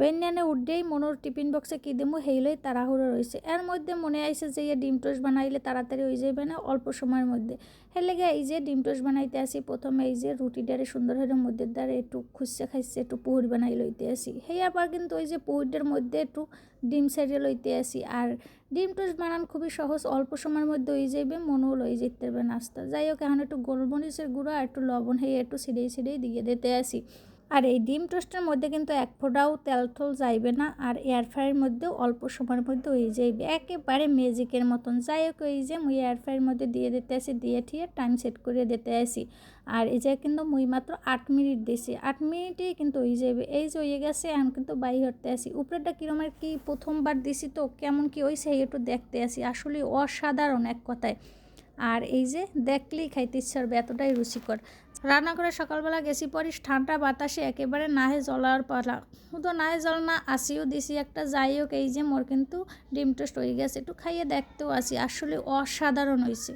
বেন্যানে উঠেই মনোর টিফিন বক্সে কী দেবো হেইলই তাড়াহুড়ো রয়েছে। এর মধ্যে মনে আইছে যে ডিম টোস্ট বানাইলে তাড়াতাড়ি হয়ে যাবে না অল্প সময়ের মধ্যে। হের লেগে এই যে ডিম টোস্ট বানাইতে আসি। প্রথমে এই যে রুটিটারে সুন্দর হয়ে মধ্যের দ্বারা একটু খুঁজছে খাইছে একটু পুহুর বানাই লইতে আসি। সেই আবার কিন্তু ওই যে পুহুরটার মধ্যে একটু ডিম সেরিয়ে লইতে আসি। আর ডিম টোস্ট বানান খুবই সহজ, অল্প সময়ের মধ্যে হয়ে যাবে, মনও লই যেতে পারবে নাস্তা। যাই হোক এখন একটু গোলমরিচের গুঁড়ো আর একটু লবণ হয়ে একটু ছিঁড়েই দিয়ে দিতে আসি। আর এই ডিম টোস্টের মধ্যে কিন্তু এক ফোঁটাও তেল থল যাইবে না। আর এয়ার ফ্রাইয়ের মধ্যেও অল্প সময়ের মধ্যে হয়ে যাইবে, একেবারে ম্যাজিকের মতন। যাই হোক এই যে মুই এয়ার ফ্রাইয়ের মধ্যে দিয়ে দিতে আসি, দিয়ে ঠিয়ে টাইম সেট করে দিতে আসি। আর এই যে কিন্তু মুই মাত্র 8 মিনিট দিছি, 8 মিনিটেই কিন্তু হয়ে যাবে। এই যে হয়ে গেছে, এখন কিন্তু বাই হতে আসি। উপরেটা কীরকমের কি প্রথমবার দিছি তো কেমন কি হয়েছে একটু দেখতে আসি। আসলে অসাধারণ এক কথায়। আর এই যে দেখলেই খাইতে ইচ্ছা হবে, এতটাই রুচিকর। রান্না করে সকালবেলা গেছি পরে ঠান্ডা বাতাসে একেবারে নাহে জ্বলার পালা। শুধু নাহে জল না আসিও দিছি একটা। যাই হোক এই যে মোর কিন্তু ডিম টোস্ট হয়ে গেছে, একটু খাইয়ে দেখতেও আসি। আসলে অসাধারণ হয়েছে।